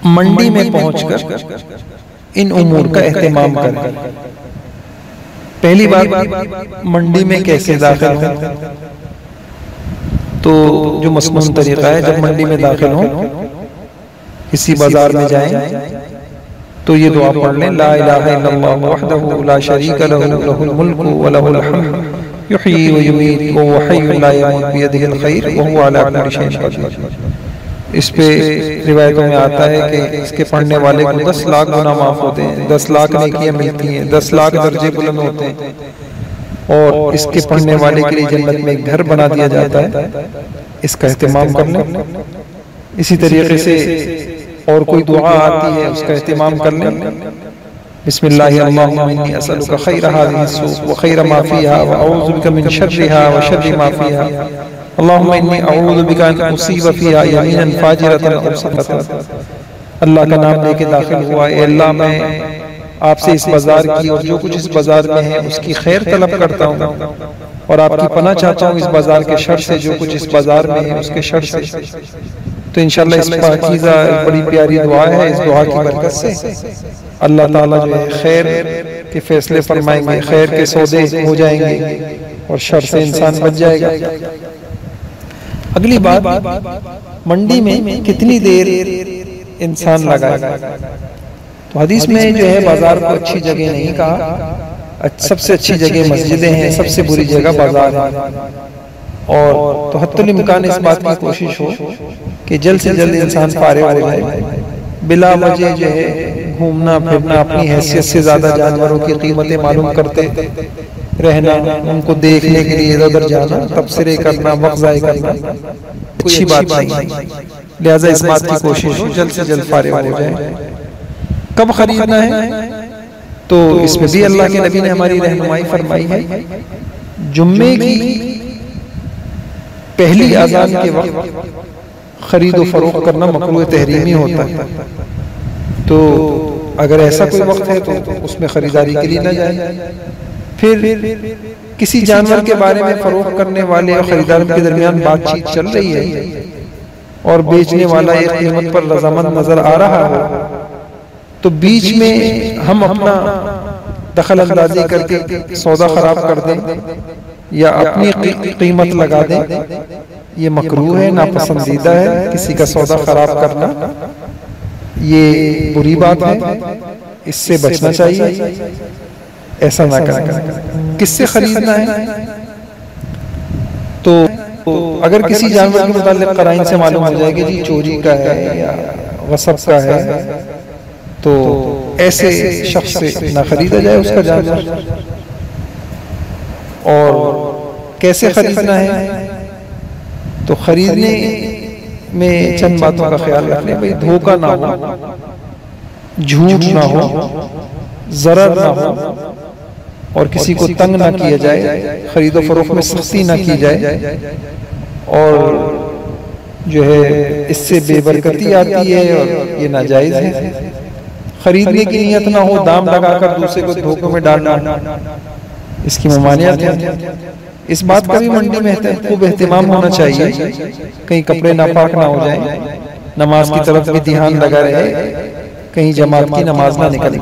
मंडी में पहुंचकर इन उमूर का एहतमाम करें। पहली बात, मंडी में कैसे दाखिल हो, तो जो मसनून तरीका है, जब मंडी में दाखिल हो, किसी बाजार में जाएं तो ये दुआ पढ़ लें, ला इलाहा इल्लल्लाह वहदहु ला शरीका लहु लहुल मुल्कु व लहुल हम्द युहयी व युमीत व हुवा हय्युन ला यमूत बियदिहिल खैर व हुवा अला कुल्लि शैइन कदीर। इस पे रिवायतों में आता है कि इसके पढ़ने वाले को 10 लाख गुनाह माफ होते हैं, 10 लाख नेकियां मिलती हैं, 10 लाख दर्जे बुलंद होते हैं और इसके पढ़ने वाले के लिए जन्नत में एक घर बना दिया जाता है। इसका एहतमाम कर लें। इसी तरीके से और कोई दुआ आती है उसका एहतमाम कर लें। बिस्मिल्लाहि अल्लाहुम्मा इन्नी असअलुका खैर हाज़िहि सूक़ व खैर मा फ़ीहा व अऊज़ु बिका मिन शर्रिहा व शर्रि मा फ़ीहा। अल्लाहुम्मा इन्नी अऊज़ु बिका अन उसीब फ़ीहा यमीनन फ़ाजिरतन अव सक़तन। अल्लाह का नाम लेके दाखिल हुआ, ए अल्लाह मैं आपसे इस बाजार की और जो कुछ इस बाजार में है उसकी खैर तलब करता हूँ और आपकी पनाह चाहता हूँ इस बाजार के शर से, जो कुछ इस बाजार में है उसके शर से। तो इंशाअल्लाह इस पाकीज़ा बड़ी प्यारी दुआ है। इस दुआ की बरकत से अल्लाह ताला जो है खैर के फैसले फरमाएंगे, खैर के सौदे हो जाएंगे और शर से इंसान बच जाएगा। अगली बात, मंडी में कितनी देर इंसान लगाएगा। तो हदीस में जो है बाजार को अच्छी जगह नहीं कहा, सबसे अच्छी जगह मस्जिदें हैं, सबसे बुरी जगह बाजार है। और तो हत्तुल इम्कान इस बात की कोशिश हो कि जल्द से जल्द इंसान फारिग हो जाए, बिला वजह जो है घूमना फिरना, अपनी हैसियत से ज्यादा जानवरों की कीमतें मालूम करते रहना, उनको देखने के लिए इधर उधर जाना, तबसरे करना, वक्त ज़ाय करना अच्छी बात नहीं। लिहाजा इस बात की कोशिश हो जल्द से जल्द फारिग हो जाए। कब खरीदना है, तो इसमें भी अल्लाह के नबी ने हमारी रहनुमाई फरमाई है। जुम्मे की पहली अजान के वक्त खरीदो फरोख्त करना मकरूह तहरीमी होता है। तो अगर ऐसा कोई वक्त है तो उसमें खरीदारी के लिए न जाए। फिर किसी जानवर के बारे में फरोख्त करने वाले और खरीदार के दरमियान बातचीत चल रही है और बेचने वाला एक कीमत पर रजामंद नजर आ रहा हो, तो बीच में हम अपना दखल अंदाजी करके सौदा खराब कर दें या अपनी कीमत लगा दें, ये मकरूह है, नापसंदीदा है। किसी का सौदा खराब करना ये बुरी बात है, इससे बचना चाहिए, ऐसा ना करें। किससे खरीदना है, तो अगर किसी जानवर के मुताल्लिक कराइन से मालूम हो जाएगा जी चोरी का है या गसब का है, तो ऐसे शख्स से ना खरीदा जाए उसका जानवर। और कैसे खरीदना है, तो खरीदने में चंद बातों का ख्याल रखने, भाई धोखा ना हो, झूठ ना हो, जरर ना हो और किसी को तंग ना किया जाए, खरीदो फरोख्त में सख्ती ना की जाए और जो है इससे बेबरकती आती है और ये नाजायज है। खरीदने की नीयत ना हो, दाम लगाकर दूसरे को धोखे में डालना, इसकी ममानियत है। इस बात का भी मंडी में खूब एहतमाम होना चाहिए, कहीं कपड़े नापाक ना हो जाएं, नमाज की तरफ भी ध्यान लगा रहे, कहीं जमात की नमाज ना निकल।